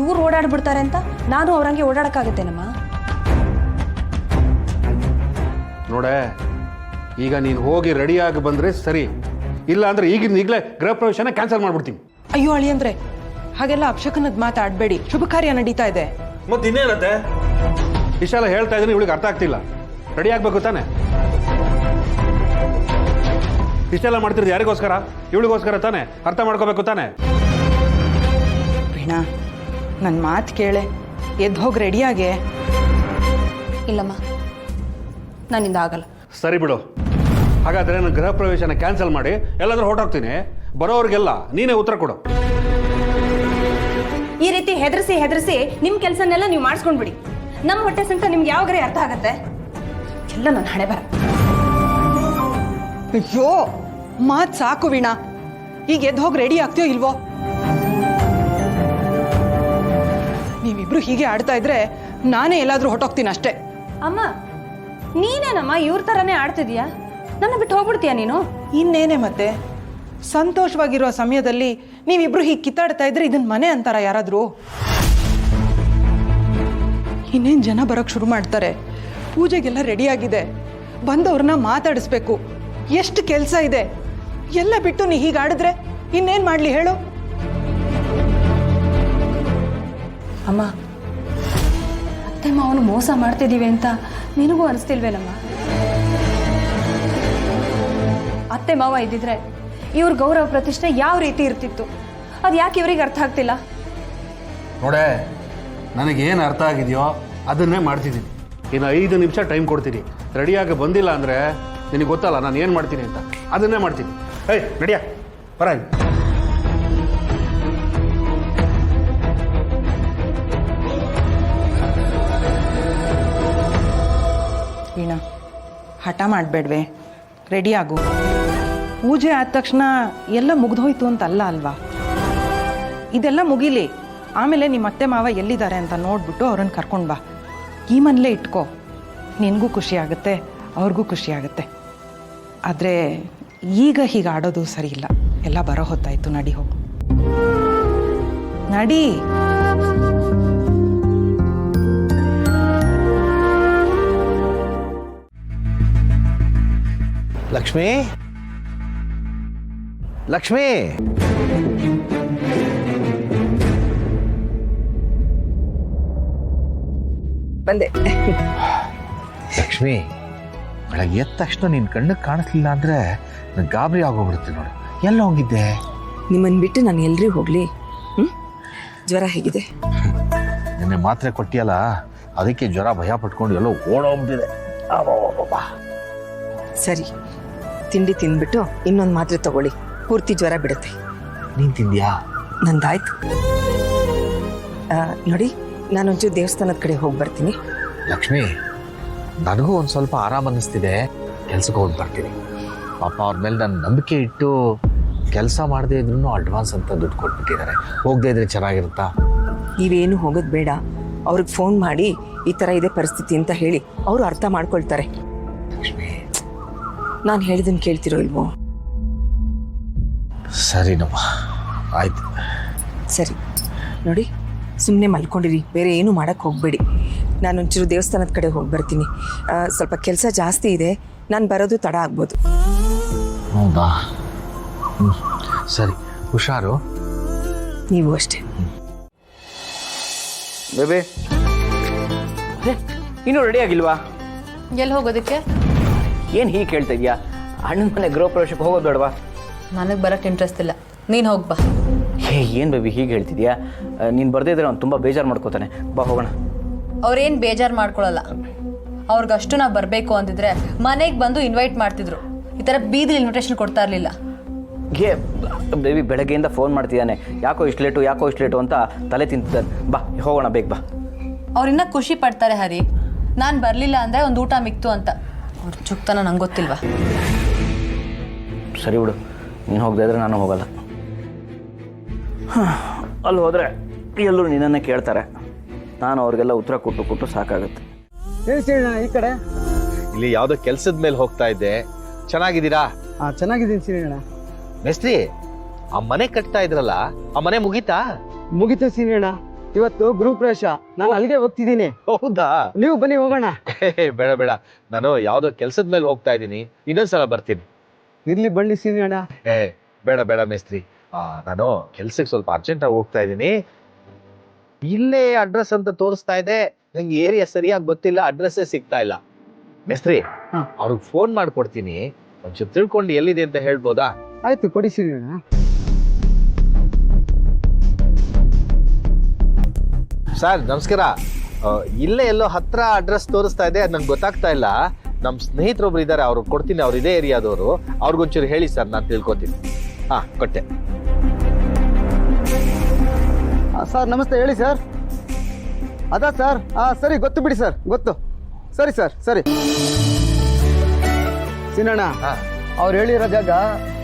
ಇವ್ರು ಓಡಾಡ್ಬಿಡ್ತಾರೆ ಅಂತ ನಾನು ಅವ್ರಂಗೆ ಓಡಾಡಕ್ಕಾಗತ್ತೇನಮ್ಮ? ನೋಡೆ, ಈಗ ನೀನು ಹೋಗಿ ರೆಡಿಯಾಗಿ ಬಂದರೆ ಸರಿ, ಇಲ್ಲ ಅಂದರೆ ಈಗಲೇ ಗೃಹ ಪ್ರವೇಶನ ಕ್ಯಾನ್ಸಲ್ ಮಾಡ್ಬಿಡ್ತೀನಿ. ಅಯ್ಯೋ ಅಳಿಯಂದ್ರೆ, ಹಾಗೆಲ್ಲ ಅಪಶಕನದ ಮಾತಾಡಬೇಡಿ. ಶುಭ ಕಾರ್ಯ ನಡೀತಾ ಇದೆ. ಮತ್ತೆ ಇನ್ನೇನತ್ತೆ? ಇಷ್ಟೆಲ್ಲ ಹೇಳ್ತಾ ಇದ್ದೀನಿ, ಇವಳಿಗೆ ಅರ್ಥ ಆಗ್ತಿಲ್ಲ. ರೆಡಿ ಆಗಬೇಕು ತಾನೆ? ಇಷ್ಟೆಲ್ಲ ಮಾಡ್ತಿರೋದು ಯಾರಿಗೋಸ್ಕರ? ಇವಳಿಗೋಸ್ಕರ ತಾನೆ? ಅರ್ಥ ಮಾಡ್ಕೋಬೇಕು ತಾನೆ? ವೀಣಾ, ನನ್ನ ಮಾತು ಕೇಳೆ, ಎದ್ದು ಹೋಗಿ ರೆಡಿಯಾಗೆ. ಇಲ್ಲಮ್ಮ, ನನ್ನಿಂದ ಆಗಲ್ಲ. ಸರಿ ಬಿಡು, ಹಾಗಾದರೆ ನಾನು ಗೃಹ ಪ್ರವೇಶನ ಕ್ಯಾನ್ಸಲ್ ಮಾಡಿ ಎಲ್ಲಾದ್ರೂ ಹೊರಟೋಗ್ತೀನಿ. ಬರೋರಿಗೆಲ್ಲ ನೀನೇ ಉತ್ತರ ಕೊಡು. ಈ ರೀತಿ ಹೆದರಿಸಿ ನಿಮ್ಮ ಕೆಲಸನೆಲ್ಲ ನೀವು ಮಾಡಿಸ್ಕೊಂಡ್ಬಿಡಿ. ನಮ್ಮ ಹೊಟ್ಟೆ ಸಂತ ನಿಮ್ಗೆ ಯಾವಾಗರೇ ಅರ್ಥ ಆಗತ್ತೆ? ಎಲ್ಲ ನನ್ನ ಹಣೆ ಬರ. ಅಯ್ಯೋ, ಮಾತು ಸಾಕು ವೀಣಾ. ಈಗ ಎದ್ದು ಹೋಗಿ ರೆಡಿ ಆಗ್ತೀಯೋ ಇಲ್ವೋ? ನೀವಿಬ್ರು ಹೀಗೆ ಆಡ್ತಾ ಇದ್ರೆ ನಾನೇ ಎಲ್ಲಾದ್ರೂ ಹೊಟ್ಟೋಗ್ತೀನಿ ಅಷ್ಟೇ. ಅಮ್ಮ, ನೀನೇನಮ್ಮ ಇವ್ರ ಥರನೇ ಆಡ್ತಿದ್ಯಾ? ನನ್ನ ಬಿಟ್ಟು ಹೋಗ್ಬಿಡ್ತೀಯಾ ನೀನು? ಇನ್ನೇನೆ ಮತ್ತೆ, ಸಂತೋಷವಾಗಿರೋ ಸಮಯದಲ್ಲಿ ನೀವಿಬ್ರು ಹೀಗೆ ಕಿತ್ತಾಡ್ತಾ ಇದ್ರೆ ಇದನ್ನ ಮನೆ ಅಂತಾರ ಯಾರಾದ್ರೂ? ಇನ್ನೇನು ಜನ ಬರೋಕ್ಕೆ ಶುರು ಮಾಡ್ತಾರೆ. ಪೂಜೆಗೆಲ್ಲ ರೆಡಿಯಾಗಿದೆ, ಬಂದವ್ರನ್ನ ಮಾತಾಡಿಸ್ಬೇಕು. ಎಷ್ಟು ಕೆಲಸ ಇದೆ. ಎಲ್ಲ ಬಿಟ್ಟು ನೀ ಹೀಗೆ ಆಡಿದ್ರೆ ಇನ್ನೇನು ಮಾಡಲಿ ಹೇಳು? ಅಮ್ಮ, ಅತ್ತೆ ಮಾವನು ಮೋಸ ಮಾಡ್ತಿದ್ದೀವಿ ಅಂತ ನಿನಗೂ ಅನಿಸ್ತಿಲ್ವೇನಮ್ಮ? ಅತ್ತೆ ಮಾವ ಇದ್ದಿದ್ರೆ ಇವ್ರ ಗೌರವ ಪ್ರತಿಷ್ಠೆ ಯಾವ ರೀತಿ ಇರ್ತಿತ್ತು? ಅದು ಯಾಕೆ ಇವ್ರಿಗೆ ಅರ್ಥ ಆಗ್ತಿಲ್ಲ? ನೋಡೆ, ನನಗೇನು ಅರ್ಥ ಆಗಿದೆಯೋ ಅದನ್ನೇ ಮಾಡ್ತಿದ್ದೀನಿ. ಇನ್ನು 5 ನಿಮಿಷ ಟೈಮ್ ಕೊಡ್ತೀನಿ. ರೆಡಿಯಾಗಿ ಬಂದಿಲ್ಲ ಅಂದರೆ ನಿನಗೆ ಗೊತ್ತಲ್ಲ ನಾನು ಏನು ಮಾಡ್ತೀನಿ ಅಂತ. ಅದನ್ನೇ ಮಾಡ್ತೀನಿ. ಏಯ್ ರೆಡಿಯಾ, ಬರ. ವೀಣಾ, ಹಠ ಮಾಡಬೇಡ್ವೆ, ರೆಡಿ ಆಗು. ಪೂಜೆ ಆದ ತಕ್ಷಣ ಎಲ್ಲ ಮುಗ್ದೋಯ್ತು ಅಂತ ಅಲ್ವಾ? ಇದೆಲ್ಲ ಮುಗೀಲಿ, ಆಮೇಲೆ ನಿಮ್ಮ ಅತ್ತೆ ಮಾವ ಎಲ್ಲಿದ್ದಾರೆ ಅಂತ ನೋಡ್ಬಿಟ್ಟು ಅವ್ರನ್ನ ಕರ್ಕೊಂಡು ಬಾ. ಈ ಮನೇಲೇ ಇಟ್ಕೋ. ನಿನಗೂ ಖುಷಿ ಆಗುತ್ತೆ, ಅವ್ರಿಗೂ ಖುಷಿ ಆಗುತ್ತೆ. ಆದರೆ ಈಗ ಹೀಗೆ ಆಡೋದು ಸರಿ ಇಲ್ಲ. ಎಲ್ಲ ಬರೋ ಹೊತ್ತಾಯ್ತು, ನಡಿ ಹೋಗು, ನಡಿ. ಲಕ್ಷ್ಮಿ, ಲಕ್ಷ್ಮಿ, ಬಂದೆ. ಲಕ್ಷ್ಮಿ, ಬೆಳಗ್ಗೆ ಎದ್ದ ತಕ್ಷಣ ನಿನ್ನ ಕಣ್ಣಿಗೆ ಕಾಣಿಸ್ಲಿಲ್ಲ ಅಂದರೆ ನನಗೆ ಗಾಬರಿ ಆಗೋಗ್ಬಿಡುತ್ತೆ ನೋಡು. ಎಲ್ಲ ಹೋಗಿದ್ದೆ? ನಿಮ್ಮನ್ನು ಬಿಟ್ಟು ನಾನು ಎಲ್ರಿಗೂ ಹೋಗಲಿ? ಜ್ವರ ಹೇಗಿದೆ? ನಿನ್ನೆ ಮಾತ್ರೆ ಕೊಟ್ಟಿಯಲ್ಲ, ಅದಕ್ಕೆ ಜ್ವರ ಭಯ ಪಟ್ಕೊಂಡು ಎಲ್ಲೋ ಓಡೋಗ್ಬಿಟ್ಟಿದೆ. ಸರಿ, ತಿಂಡಿ ತಿಂದ್ಬಿಟ್ಟು ಇನ್ನೊಂದು ಮಾತ್ರೆ ತಗೊಳ್ಳಿ, ಪೂರ್ತಿ ಜ್ವರ ಬಿಡುತ್ತೆ. ನೀನು ತಿಂದ್ಯಾ? ನಂದಾಯ್ತು. ನೋಡಿ, ನಾನೊಂಚೂರು ದೇವಸ್ಥಾನದ ಕಡೆ ಹೋಗಿ ಬರ್ತೀನಿ. ಲಕ್ಷ್ಮಿ, ನನಗೂ ಒಂದು ಸ್ವಲ್ಪ ಆರಾಮ ಅನ್ನಿಸ್ತಿದೆ. ಕೆಲ್ಸಕ್ಕೆ ಹೋಗಿ ಬರ್ತೀನಿ. ಪಾಪ ಅವ್ರ ಮೇಲೆ ನನ್ನ ನಂಬಿಕೆ ಇಟ್ಟು ಕೆಲಸ ಮಾಡದೇ ಇದ್ರೂ ಅಡ್ವಾನ್ಸ್ ಅಂತ ದುಡ್ಡು ಕೊಟ್ಬಿಟ್ಟಿದ್ದಾರೆ. ಹೋಗದೇ ಇದ್ರೆ ಚೆನ್ನಾಗಿರುತ್ತಾ? ನೀವೇನು ಹೋಗೋದು ಬೇಡ. ಅವ್ರಿಗೆ ಫೋನ್ ಮಾಡಿ ಈ ಥರ ಇದೆ ಪರಿಸ್ಥಿತಿ ಅಂತ ಹೇಳಿ, ಅವರು ಅರ್ಥ ಮಾಡ್ಕೊಳ್ತಾರೆ. ಲಕ್ಷ್ಮಿ, ನಾನು ಹೇಳಿದ್ದನ್ನು ಕೇಳ್ತಿರೋ ಇಲ್ವೋ? ಸರಿನಮ್ಮ, ಆಯ್ತು. ಸರಿ, ನೋಡಿ, ಸುಮ್ಮನೆ ಮಲ್ಕೊಂಡಿರಿ, ಬೇರೆ ಏನು ಮಾಡೋಕ್ಕೆ ಹೋಗಬೇಡಿ. ನಾನೊಂಚೂರು ದೇವಸ್ಥಾನದ ಕಡೆ ಹೋಗಿ ಬರ್ತೀನಿ. ಸ್ವಲ್ಪ ಕೆಲಸ ಜಾಸ್ತಿ ಇದೆ, ನಾನು ಬರೋದು ತಡ ಆಗ್ಬೋದು. ಹೌದಾ? ಸರಿ, ಹುಷಾರು. ನೀವು ಅಷ್ಟೇ. ಬೇಬಿ, ಇನ್ನೂ ರೆಡಿ ಆಗಿಲ್ವಾ? ಎಲ್ಲಿ ಹೋಗೋದಕ್ಕೆ? ಏನು ಹೀಗೆ ಕೇಳ್ತಾ ಇದೆಯಾ? ಅಣ್ಣನ ಮನೆ ಗೃಹ ಪ್ರವೇಶಕ್ಕೆ ಹೋಗೋದು ಬೇಡವಾ? ನನಗೆ ಬರೋಕ್ಕೆ ಇಂಟ್ರೆಸ್ಟ್ ಇಲ್ಲ, ನೀನು ಹೋಗಿ ಬಾ. ಏನು ಬೇಬಿ ಹೀಗೆ ಹೇಳ್ತಿದ್ಯಾ? ನೀನು ಬರದೇ ಇದ್ರೆ ಅವ್ನು ತುಂಬ ಬೇಜಾರು ಮಾಡ್ಕೋತಾನೆ. ಬಾ ಹೋಗೋಣ. ಅವ್ರೇನು ಬೇಜಾರು ಮಾಡ್ಕೊಳ್ಳಲ್ಲ. ಅವ್ರಿಗಷ್ಟು ನಾವು ಬರಬೇಕು ಅಂತಿದ್ರೆ ಮನೆಗೆ ಬಂದು ಇನ್ವೈಟ್ ಮಾಡ್ತಿದ್ರು. ಈ ಥರ ಬೀದಿಲಿ ಇನ್ವಿಟೇಷನ್ ಕೊಡ್ತಾ ಇರಲಿಲ್ಲ. ಬೇಬಿ ಬೆಳಗ್ಗೆಯಿಂದ ಫೋನ್ ಮಾಡ್ತಿದ್ದಾನೆ, ಯಾಕೋ ಇಷ್ಟು ಲೇಟು ಅಂತ ತಲೆ ತಿಂತಿದ್ದಾನೆ. ಬಾ ಹೋಗೋಣ, ಬೇಗ ಬಾ. ಅವ್ರಿನ್ನ ಖುಷಿ ಪಡ್ತಾರೆ ಹರಿ. ನಾನು ಬರಲಿಲ್ಲ ಅಂದರೆ ಒಂದು ಊಟ ಮಿಕ್ತು ಅಂತ. ಅವ್ರ ಚುಕ್ತನ ನಂಗೆ ಗೊತ್ತಿಲ್ವಾ? ಸರಿ ಬಿಡು, ನೀನು ಹೋಗದೇ ಇದ್ರೆ ನಾನು ಹೋಗಲ್ಲ. ಅಲ್ಲಿ ಹೋದರೆ ಎಲ್ಲರೂ ನಿನ್ನನ್ನೇ ಕೇಳ್ತಾರೆ. ನಾನು ಅವ್ರಿಗೆಲ್ಲ ಉತ್ತರ ಕೊಟ್ಟು ಸಾಕಾಗುತ್ತೆ. ಈ ಕಡೆ ಇಲ್ಲಿ ಯಾವುದೋ ಕೆಲಸದ ಮೇಲೆ ಹೋಗ್ತಾ ಇದ್ದೆ. ಚೆನ್ನಾಗಿದ್ದೀರಾ? ಚೆನ್ನಾಗಿದ್ದೀನಿ ಸೀನಿಯಣ್ಣ. ಮೇಸ್ತ್ರಿ, ಆ ಮನೆ ಕಟ್ತಾ ಇದ್ರಲ್ಲ, ಆ ಮನೆ ಮುಗೀತಾ? ಮುಗಿತು ಸೀನಿಯಣ್ಣ. ಇವತ್ತು ಗ್ರೂಪ್ ಪ್ರವೇಶ, ನಾನು ಅಲ್ಲಿಗೆ ಹೋಗ್ತಿದ್ದೀನಿ. ಹೌದಾ? ನೀವು ಬನ್ನಿ ಹೋಗೋಣ. ಬೇಡ ಬೇಡ, ನಾನು ಯಾವುದೋ ಕೆಲಸದ ಮೇಲೆ ಹೋಗ್ತಾ ಇದ್ದೀನಿ, ಇನ್ನೊಂದ್ಸಲ ಬರ್ತೀನಿ. ಇರ್ಲಿ ಬನ್ನಿ ಸೀನಣ್ಣ. ಬೇಡ ಬೇಡ ಮೇಸ್ತ್ರಿ, ನಾನು ಕೆಲ್ಸಕ್ಕೆ ಸ್ವಲ್ಪ ಅರ್ಜೆಂಟಾಗಿ ಹೋಗ್ತಾ ಇದ್ದೀನಿ. ಇಲ್ಲೇ ಅಡ್ರೆಸ್ ಅಂತ ತೋರಿಸ್ತಾ ಇದೆ, ನಂಗೆ ಏರಿಯಾ ಸರಿಯಾಗಿ ಗೊತ್ತಿಲ್ಲ, ಅಡ್ರೆಸ್ಸೇ ಸಿಗ್ತಾ ಇಲ್ಲ. ಮೇಸ್ತ್ರಿ, ಅವ್ರಿಗೆ ಫೋನ್ ಮಾಡ್ಕೊಡ್ತೀನಿ, ಒಂಚೂರು ತಿಳ್ಕೊಂಡು ಎಲ್ಲಿದೆ ಅಂತ ಹೇಳ್ಬೋದಾ? ಆಯ್ತು, ಕೊಡಿ ಸೀನಣ್ಣ. ಸರ್ ನಮಸ್ಕಾರ. ಇಲ್ಲೇ ಎಲ್ಲೋ ಹತ್ರ ಅಡ್ರೆಸ್ ತೋರಿಸ್ತಾ ಇದೆ, ಅದು ನಂಗೆ ಗೊತ್ತಾಗ್ತಾ ಇಲ್ಲ. ನಮ್ಮ ಸ್ನೇಹಿತರೊಬ್ರು ಇದ್ದಾರೆ, ಅವ್ರು ಕೊಡ್ತೀನಿ, ಅವ್ರು ಇದೇ ಏರಿಯಾದವರು. ಅವ್ರಿಗೊಂಚೂರು ಹೇಳಿ ಸರ್, ನಾನು ತಿಳ್ಕೊತೀನಿ. ಕೊಟ್ಟೆ. ಸರ್ ನಮಸ್ತೆ, ಹೇಳಿ ಸರ್. ಅದಾ ಸರ್? ಸರಿ, ಗೊತ್ತು ಬಿಡಿ ಸರ್, ಗೊತ್ತು. ಸರಿ ಸರ್, ಸರಿ. ಸೀನಣ್ಣ, ಅವ್ರು ಹೇಳಿರೋ ಜಾಗ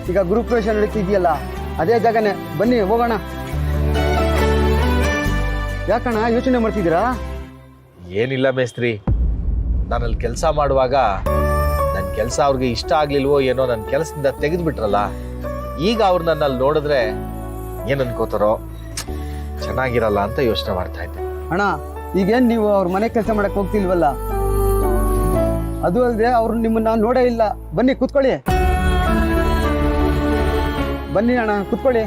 ಈಗ ಗ್ರೂಪ್ ಪ್ರವೇಶ ನಡೀತಿದೆಯಲ್ಲ, ಅದೇ ಜಾಗನೇ. ಬನ್ನಿ ಹೋಗೋಣ. ಯಾಕಣ್ಣ ಯೋಚನೆ ಮಾಡ್ತಿದ್ದೀರಾ? ಏನಿಲ್ಲ ಮೇಸ್ತ್ರಿ, ನಾನಲ್ಲಿ ಕೆಲಸ ಮಾಡುವಾಗ ನನ್ನ ಕೆಲಸ ಅವ್ರಿಗೆ ಇಷ್ಟ ಆಗ್ಲಿಲ್ವೋ ಏನೋ, ನನ್ನ ಕೆಲಸದಿಂದ ತೆಗೆದ್ಬಿಟ್ರಲ್ಲ. ಈಗ ಅವ್ರು ನನ್ನಲ್ಲಿ ನೋಡಿದ್ರೆ ಏನ್ ಅನ್ಕೋತಾರೋ, ಚೆನ್ನಾಗಿರಲ್ಲ ಅಂತ ಯೋಚನೆ ಮಾಡ್ತಾ ಇದ್ದೆ. ಅಣ್ಣ, ಈಗೇನು ನೀವು ಅವ್ರ ಮನೆ ಕೆಲಸ ಮಾಡಕ್ಕೆ ಹೋಗ್ತಿಲ್ವಲ್ಲ, ಅದು ಅಲ್ಲದೆ ಅವ್ರು ನಿಮ್ಮನ್ನ ನೋಡೇ ಇಲ್ಲ. ಬನ್ನಿ ಕೂತ್ಕೊಳ್ಳಿ. ಬನ್ನಿ ಅಣ್ಣ, ಕೂತ್ಕೊಳ್ಳಿ.